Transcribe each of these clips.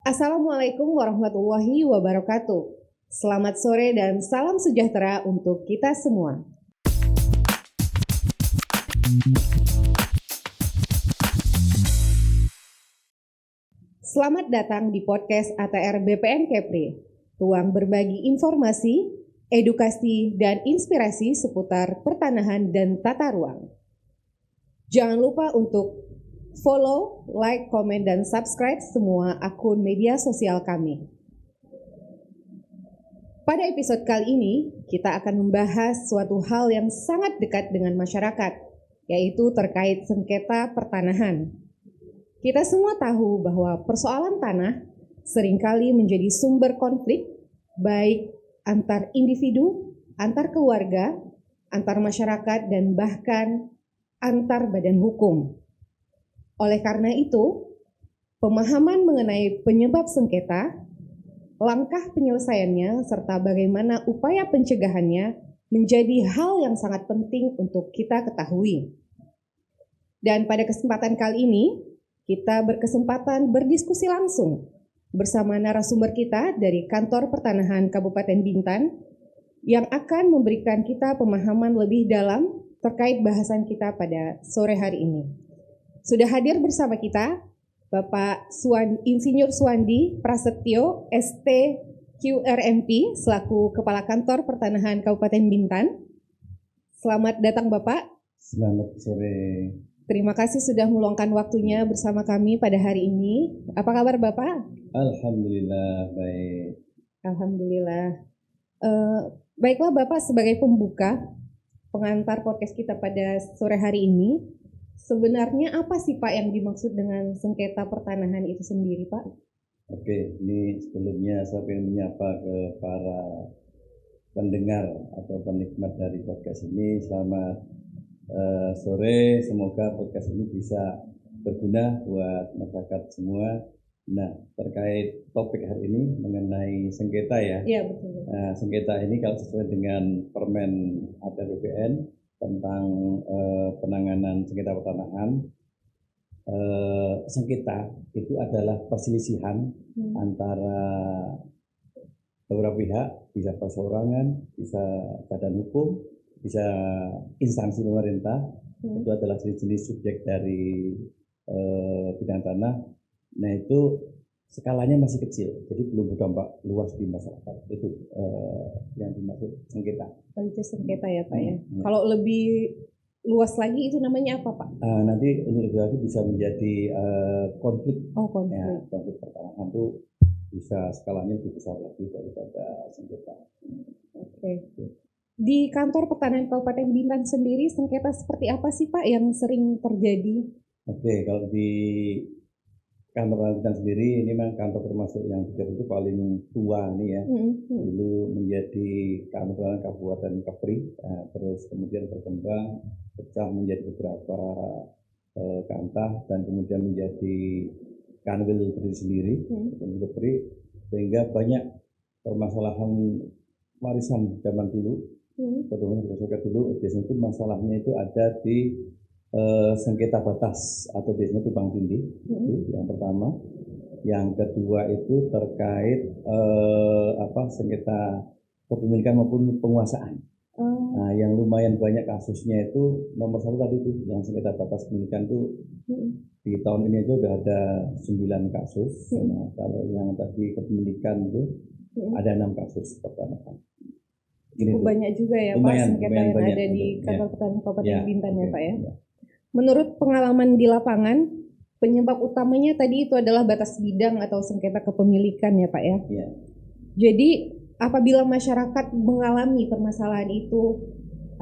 Assalamualaikum warahmatullahi wabarakatuh. Selamat sore dan salam sejahtera untuk kita semua. Selamat datang di podcast ATR BPN Kepri, ruang berbagi informasi, edukasi, dan inspirasi seputar pertanahan dan tata ruang. Jangan lupa untuk follow, like, komen, dan subscribe semua akun media sosial kami. Pada episode kali ini, kita akan membahas suatu hal yang sangat dekat dengan masyarakat, yaitu terkait sengketa pertanahan. Kita semua tahu bahwa persoalan tanah seringkali menjadi sumber konflik, baik antar individu, antar keluarga, antar masyarakat, dan bahkan antar badan hukum. Oleh karena itu, pemahaman mengenai penyebab sengketa, langkah penyelesaiannya, serta bagaimana upaya pencegahannya menjadi hal yang sangat penting untuk kita ketahui. Dan pada kesempatan kali ini, kita berkesempatan berdiskusi langsung bersama narasumber kita dari Kantor Pertanahan Kabupaten Bintan yang akan memberikan kita pemahaman lebih dalam terkait bahasan kita pada sore hari ini. Sudah hadir bersama kita Bapak Insinyur Suwandi Prasetyo STQRMP selaku Kepala Kantor Pertanahan Kabupaten Bintan. Selamat datang Bapak. Selamat sore. Terima kasih sudah meluangkan waktunya bersama kami pada hari ini. Apa kabar Bapak? Alhamdulillah baik. Alhamdulillah. Baiklah Bapak, sebagai pembuka pengantar podcast kita pada sore hari ini, sebenarnya apa sih Pak yang dimaksud dengan sengketa pertanahan itu sendiri Pak? Oke, ini sebelumnya saya ingin menyapa ke para pendengar atau penikmat dari podcast ini. Selamat sore, semoga podcast ini bisa berguna buat masyarakat semua. Nah, terkait topik hari ini mengenai sengketa ya. Iya betul. Nah, sengketa ini kalau sesuai dengan Permen ATR BPN tentang penanganan sengketa pertanahan, sengketa itu adalah perselisihan antara beberapa pihak, bisa perseorangan, bisa badan hukum, bisa instansi pemerintah. Itu adalah jenis-jenis subjek dari bidang tanah. Nah itu skalanya masih kecil, jadi belum berdampak luas di masyarakat. Itu yang dimaksud sengketa. Itu sengketa ya Pak ya. Kalau lebih luas lagi itu namanya apa Pak? Nanti lebih lagi bisa menjadi konflik. Konflik. Ya, konflik pertanahan itu bisa skalanya lebih besar lagi daripada sengketa. Oke. Di Kantor Pertanahan Kabupaten Bintan sendiri sengketa seperti apa sih Pak yang sering terjadi? Oke, kalau di Kantor Bintan sendiri ini memang kantor termasuk yang itu paling tua nih ya. Dulu menjadi Kantor Kabupaten Kepri, terus kemudian berkembang, pecah menjadi beberapa kantah dan kemudian menjadi kanwil berdiri sendiri, Kepri, sehingga banyak permasalahan warisan zaman dulu. Biasanya itu masalahnya itu ada di sengketa batas atau biasanya tumpang tindih. Itu yang pertama. Yang kedua itu terkait sengketa kepemilikan maupun penguasaan. Nah, yang lumayan banyak kasusnya itu nomor satu tadi itu yang sengketa batas kepemilikan itu di tahun ini aja udah ada 9 kasus. Nah, kalau yang tadi kepemilikan itu ada 6 kasus pertanahan. Cukup banyak juga ya Pak sengketa yang ada di Kantor Pertanahan Kabupaten Bintan ya Pak ya. Menurut pengalaman di lapangan, penyebab utamanya tadi itu adalah batas bidang atau sengketa kepemilikan ya Pak ya. Jadi apabila masyarakat mengalami permasalahan itu,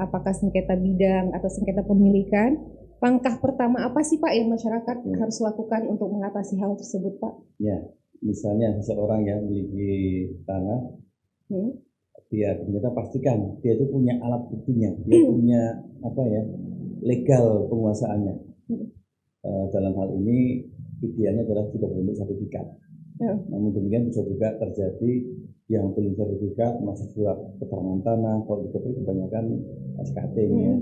apakah sengketa bidang atau sengketa pemilikan, langkah pertama apa sih Pak yang masyarakat harus lakukan untuk mengatasi hal tersebut Pak? Ya, misalnya seseorang yang memiliki tanah, kita pastikan dia itu punya alat buktinya, dia punya legal penguasaannya. Dalam hal ini idealnya adalah sudah berbentuk sertifikat. Namun demikian bisa juga terjadi yang belum sertifikat masih surat keterangan tanah. Kalau di Kepri kebanyakan SKT ya.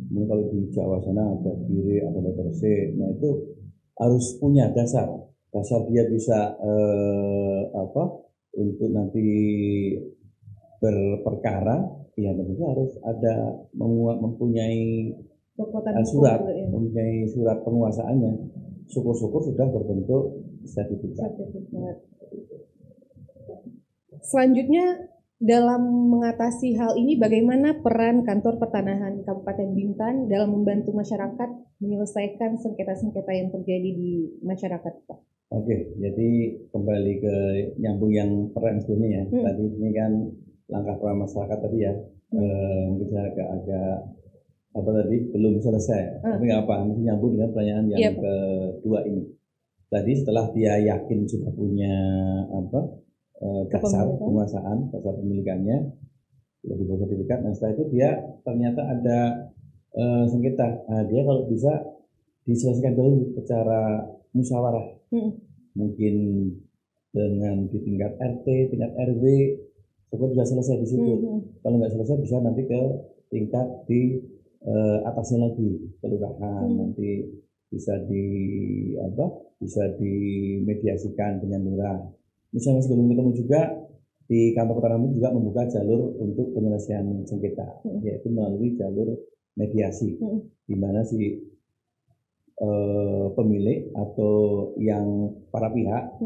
Mungkin kalau di Jawa sana ada BIRE, ada letter C. Nah itu harus punya dasar dia bisa untuk nanti berperkara, ya tentunya harus ada mempunyai surat, mempunyai surat penguasaannya. Syukur-syukur sudah berbentuk sertifikat. Selanjutnya, dalam mengatasi hal ini, bagaimana peran Kantor Pertanahan Kabupaten Bintan dalam membantu masyarakat menyelesaikan sengketa-sengketa yang terjadi di masyarakat, Pak? Oke, jadi kembali ke nyambung yang peran sebelumnya ya. Tadi ini kan langkah peran masyarakat tadi ya, mungkin agak apa tadi belum selesai, tapi nggak apa, mungkin nyambung dengan pertanyaan yang kedua ini. Tadi setelah dia yakin sudah punya dasar penguasaan, dasar pemilikannya, sudah dibuat sertifikat. Nah setelah itu dia ternyata ada sengketa. Nah, dia kalau bisa diselesaikan dulu secara musyawarah, mungkin dengan di tingkat RT, tingkat RW, syukur bisa selesai di situ. Kalau nggak selesai bisa nanti ke tingkat di atasnya lagi, kelurahan, nanti bisa bisa dimediasikan dengan lurah. Misalnya sebelum ketemu juga di kantor pertanahan juga membuka jalur untuk penyelesaian sengketa, yaitu melalui jalur mediasi, di mana si pemilik atau yang para pihak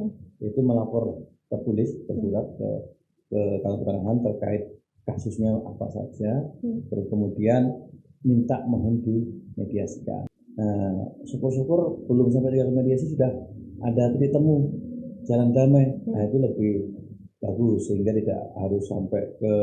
itu melapor tertulis tersurat ke kantor pertanahan terkait kasusnya apa saja, terus kemudian minta mohon dimediasikan. Nah, syukur-syukur belum sampai di mediasi sudah ada titik temu jalan damai. Nah itu lebih bagus sehingga tidak harus sampai ke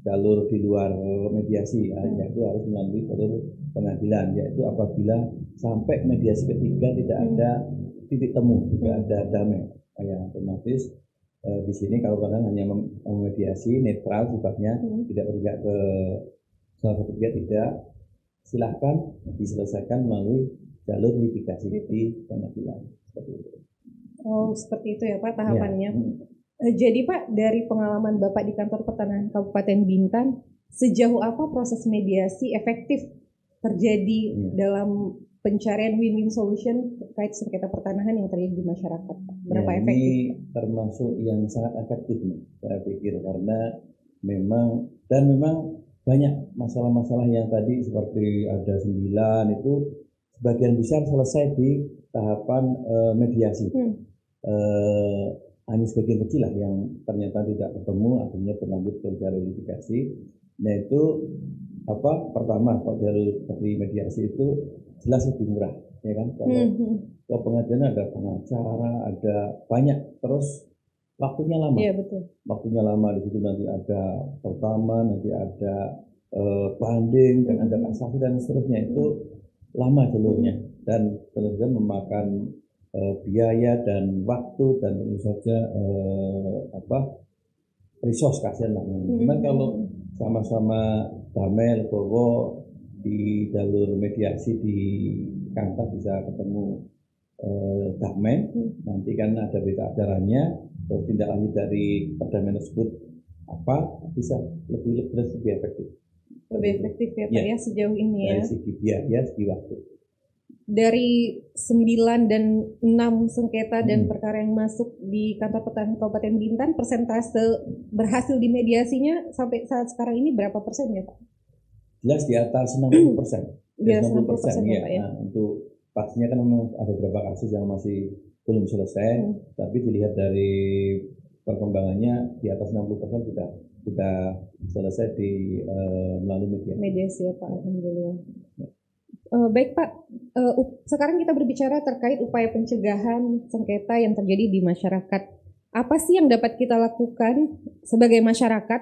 jalur di luar mediasi, yaitu harus melalui jalur pengadilan, yaitu apabila sampai mediasi ketiga tidak ada titik temu, tidak ada damai, yang otomatis di sini kalau kalian hanya memediasi netral sifatnya, tidak berpihak ke salah satu pihak, tidak, silahkan diselesaikan melalui jalur litigasi di pengadilan. Seperti itu. Oh, seperti itu ya Pak tahapannya. Jadi Pak, dari pengalaman Bapak di Kantor Pertanahan Kabupaten Bintan, sejauh apa proses mediasi efektif terjadi dalam pencarian win-win solution terkait sengketa pertanahan yang terjadi di masyarakat? Berapa efektif? Ini termasuk yang sangat efektif nih, saya pikir, karena memang banyak masalah-masalah yang tadi seperti ada 9 itu sebagian besar selesai di tahapan mediasi. Hanya sebagian kecil lah yang ternyata tidak ketemu, akhirnya berlanjut ke jalur litigasi. Nah itu pertama kalau jalur seperti mediasi itu jelas lebih murah, ya kan? Kalau pengadilan ada pengacara, ada banyak, terus waktunya lama. Iya betul. Waktunya lama, di situ nanti ada pertama, nanti ada banding, dan ada kasasi dan seterusnya, itu lama jalurnya dan tentu memakan biaya dan waktu dan tentu saja resource kasihan lah. Cuman kalau sama-sama damai legowo di jalur mediasi di kantor bisa ketemu damai, nanti kan ada berita acaranya, terus tindak lanjut dari perdamaian tersebut bisa lebih efektif. Lebih efektif ya Pak ya sejauh ini ya. Dari segi biaya, segi waktu. Dari 9 dan 6 sengketa dan perkara yang masuk di Kantor Pertanahan Kabupaten Bintan, persentase berhasil di mediasinya sampai saat sekarang ini berapa persen ya Pak? Jelas di atas 60%. Di atas 60% ya Pak ya. Nah, untuk pastinya kan memang ada beberapa kasus yang masih belum selesai, tapi dilihat dari perkembangannya di atas 60% sudah selesai di melalui mediasi ya Pak. Alhamdulillah. Baik Pak, sekarang kita berbicara terkait upaya pencegahan sengketa yang terjadi di masyarakat. Apa sih yang dapat kita lakukan sebagai masyarakat,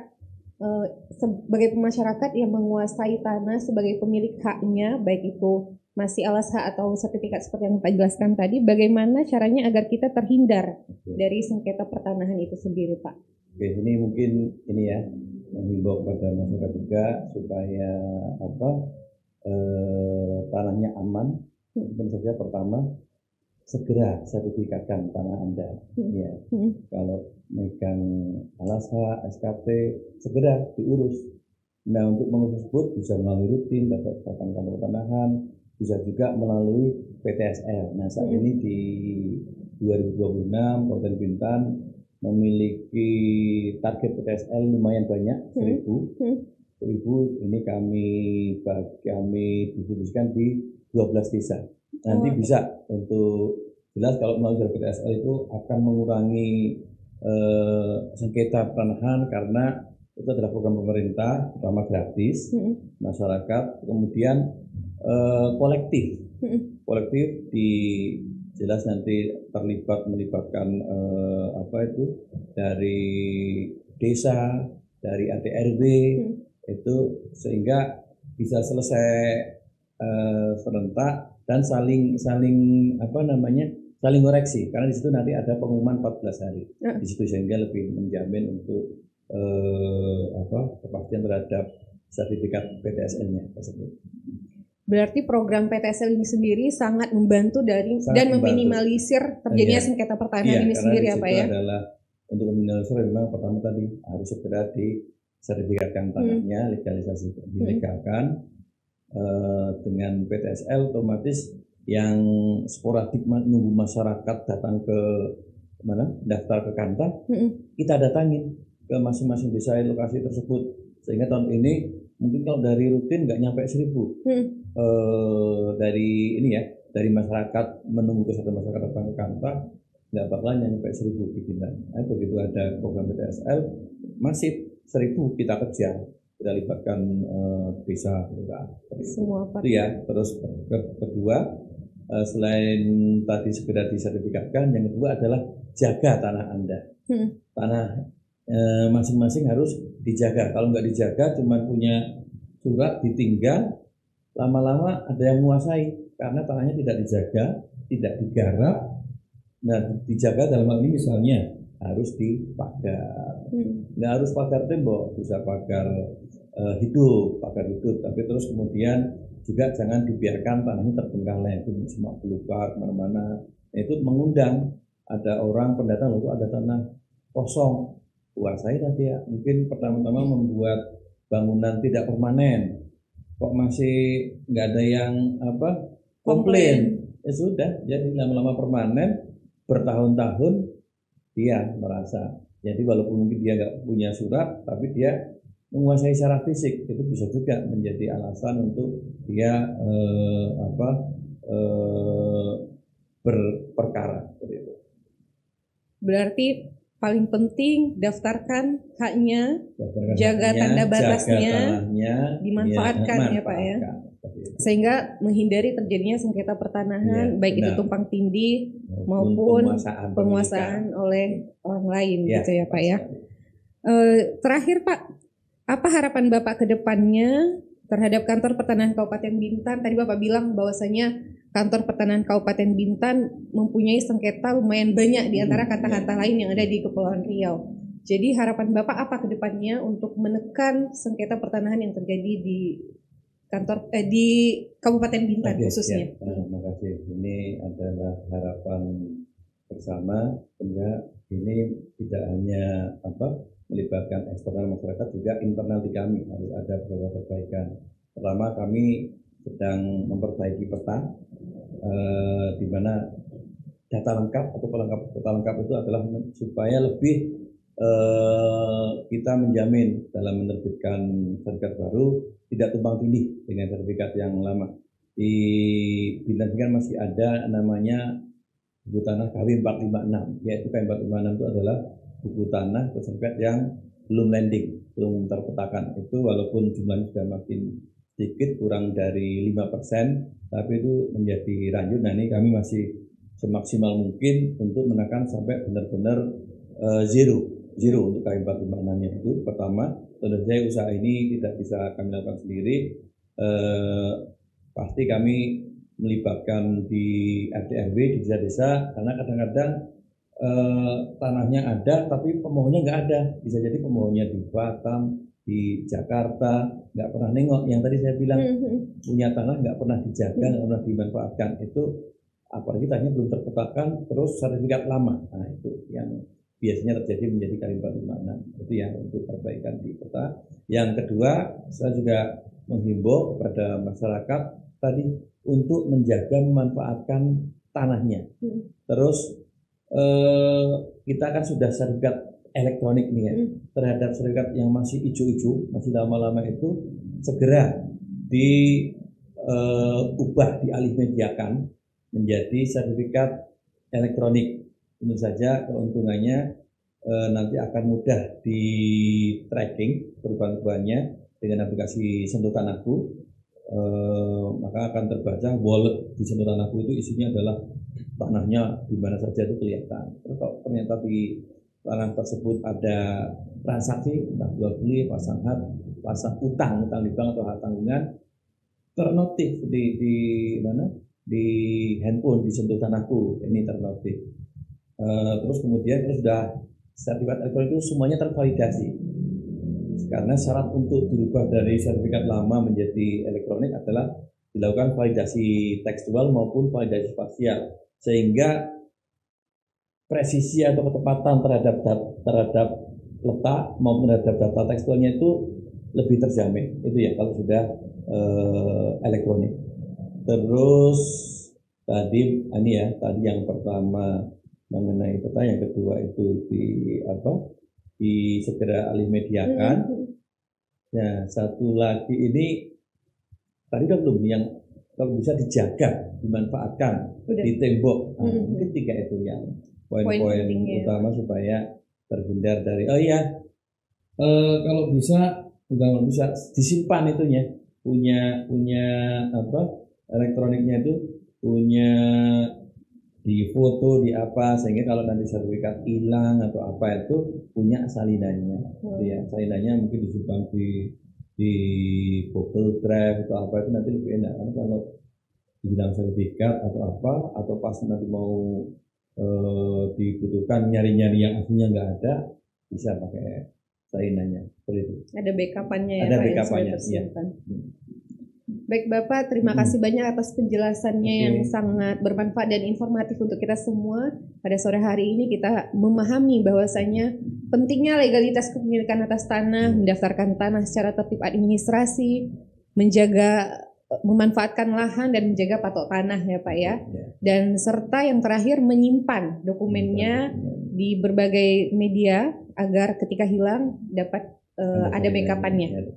yang menguasai tanah sebagai pemilik haknya, baik itu masih alas hak atau sertifikat seperti yang Pak jelaskan tadi, bagaimana caranya agar kita terhindar dari sengketa pertanahan itu sendiri Pak? Oke, ini mungkin menghimbau kepada masyarakat juga supaya tanahnya aman. Tentu saja pertama segera sertifikatkan tanah Anda. Ya. Kalau megang LSH, SKP segera diurus. Nah untuk mengurus tersebut bisa melalui rutin datang kantor pertanahan, bisa juga melalui PTSL. Nah saat ini di 2026 Kabupaten Bintan memiliki target PTSL lumayan banyak, 1.000 ini kami distribusikan di 12 desa. Nanti bisa untuk jelas kalau melalui PTSL itu akan mengurangi sengketa pertanahan karena itu adalah program pemerintah, pertama gratis, masyarakat, kemudian kolektif di jelas nanti melibatkan dari desa, dari RT RW itu sehingga bisa selesai serentak dan saling koreksi karena di situ nanti ada pengumuman 14 hari di situ sehingga lebih menjamin untuk kepastian terhadap sertifikat PTSL-nya tersebut. Berarti program PTSL ini sendiri sangat membantu meminimalisir terjadinya sengketa pertanahan ini sendiri ya Pak ya? Adalah untuk meminimalisir memang pertama tadi harus segera disertifikatkan tanahnya, legalisasi dilegalkan dengan PTSL otomatis yang sporadik menunggu masyarakat datang ke daftar ke Kanta, kita datangin ke masing-masing desa lokasi tersebut sehingga tahun ini mungkin kalau dari rutin nggak nyampe 1.000 dari masyarakat menunggu ke satu masyarakat datang ke Kanta nggak bakalan nyampe 1.000 di Bintan. Nah, begitu ada program PTSL masih 1.000 kita kejar, kita libatkan desa semua itu ya. Terus kedua selain tadi segera disertifikatkan, yang kedua adalah jaga tanah Anda. Tanah masing-masing harus dijaga. Kalau nggak dijaga, cuma punya surat ditinggal, lama-lama ada yang menguasai karena tanahnya tidak dijaga, tidak digarap. Nah, dijaga dalam hal ini misalnya harus dipagar. Nggak harus pagar tembok, bisa pagar hidup, tapi terus kemudian juga jangan dibiarkan tanahnya terbengkalai, itu cuma keluar kemana-mana. Itu mengundang ada orang pendatang lalu ada tanah kosong, kuasai tadi ya. Mungkin pertama-tama membuat bangunan tidak permanen, kok masih nggak ada yang komplain. Ya sudah, jadi lama-lama permanen bertahun-tahun dia merasa. Jadi walaupun mungkin dia nggak punya surat, tapi dia menguasai secara fisik, itu bisa juga menjadi alasan untuk dia berperkara seperti itu. Berarti paling penting daftarkan haknya, jaga tanda batasnya, dimanfaatkan ya Pak ya, sehingga menghindari terjadinya sengketa pertanahan, baik itu tumpang tindih maupun penguasaan oleh orang lain gitu ya Pak ya. Terakhir Pak, apa harapan Bapak ke depannya terhadap kantor pertanahan Kabupaten Bintan? Tadi Bapak bilang bahwasanya kantor pertanahan Kabupaten Bintan mempunyai sengketa lumayan banyak di antara kata-kata lain yang ada di Kepulauan Riau. Jadi harapan Bapak apa ke depannya untuk menekan sengketa pertanahan yang terjadi di kantor di Kabupaten Bintan khususnya? Terima kasih. Ini adalah harapan bersama sehingga ini tidak hanya melibatkan eksternal masyarakat, juga internal di kami harus ada beberapa perbaikan. Pertama, kami sedang memperbaiki peta di mana data lengkap atau data lengkap itu adalah supaya lebih kita menjamin dalam menerbitkan sertifikat baru tidak tumpang tindih dengan sertifikat yang lama. Di Bintan kan masih ada namanya buku tanah KW 456, yaitu KW 456 itu adalah buku tanah sertifikat yang belum landing, belum terpetakan. Itu walaupun jumlahnya sudah makin sedikit, kurang dari 5%, tapi itu menjadi ranjut. Nah, ini kami masih semaksimal mungkin untuk menekan sampai benar-benar zero untuk KW 456-nya. Itu pertama. Tentu saja usaha ini tidak bisa kami lakukan sendiri. Pasti kami melibatkan di RT RW, di desa-desa, karena kadang-kadang tanahnya ada tapi pemohonnya nggak ada. Bisa jadi pemohonnya di Batam, di Jakarta, nggak pernah nengok. Yang tadi saya bilang punya tanah nggak pernah dijaga, nggak pernah dimanfaatkan. Itu apalagi tanahnya belum terpetakan, terus sertifikat lama. Nah, itu yang biasanya terjadi menjadi KW 456. Itu yang untuk perbaikan di peta. Yang kedua, saya juga menghimbau kepada masyarakat tadi untuk menjaga memanfaatkan tanahnya. Terus kita kan sudah sertifikat elektronik nih ya. Terhadap sertifikat yang masih hijau-hijau, masih lama-lama itu segera diubah, dialihmediakan menjadi sertifikat elektronik. Tentu saja keuntungannya nanti akan mudah di tracking perubahan-perubahannya dengan aplikasi Sentuh Tanahku. Maka akan terbaca wallet di Sentuh Tanahku itu isinya adalah tanahnya di mana saja itu kelihatan. Kalau ternyata di tanah tersebut ada transaksi entah jual beli, pasang utang di bank atau hak tanggungan, ternotif di mana, di handphone di Sentuh Tanahku ini ternotif. Terus kemudian sudah sertifikat elektronik itu semuanya tervalidasi, karena syarat untuk berubah dari sertifikat lama menjadi elektronik adalah dilakukan validasi tekstual maupun validasi spasial, sehingga presisi atau ketepatan terhadap letak maupun terhadap data tekstualnya itu lebih terjamin. Itu ya kalau sudah elektronik. Terus tadi yang pertama mengenai peta, yang kedua itu di segera alihmediakan. Nah, satu lagi ini tadi belum, yang kalau bisa dijaga, dimanfaatkan, di tembok. Mungkin 3 itu yang poin-poin utama supaya terhindar dari kalau bisa disimpan itunya, punya elektroniknya itu punya di foto, di apa, sehingga kalau nanti sertifikat hilang atau apa itu punya salinannya. Ya, salinannya mungkin disimpan di Google Drive atau apa, itu nanti lebih enak. Karena kalau dibilang sertifikat atau apa, atau pas nanti mau dibutuhkan nyari-nyari yang aslinya nggak ada, bisa pakai salinannya. Seperti itu. Ada backup-annya ya, ada Pak, backup-annya, ya. Baik Bapak, terima kasih banyak atas penjelasannya yang sangat bermanfaat dan informatif untuk kita semua. Pada sore hari ini kita memahami bahwasanya pentingnya legalitas kepemilikan atas tanah, mendaftarkan tanah secara tertib administrasi, memanfaatkan lahan dan menjaga patok tanah ya Pak ya. Dan serta yang terakhir menyimpan dokumennya di berbagai media agar ketika hilang dapat ada backup-annya.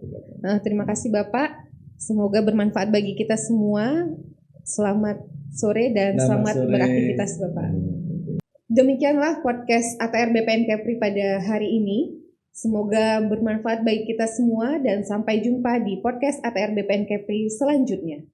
Terima kasih Bapak. Semoga bermanfaat bagi kita semua. Selamat sore dan selamat beraktivitas Bapak. Demikianlah podcast ATR BPN Kepri pada hari ini. Semoga bermanfaat bagi kita semua dan sampai jumpa di podcast ATR BPN Kepri selanjutnya.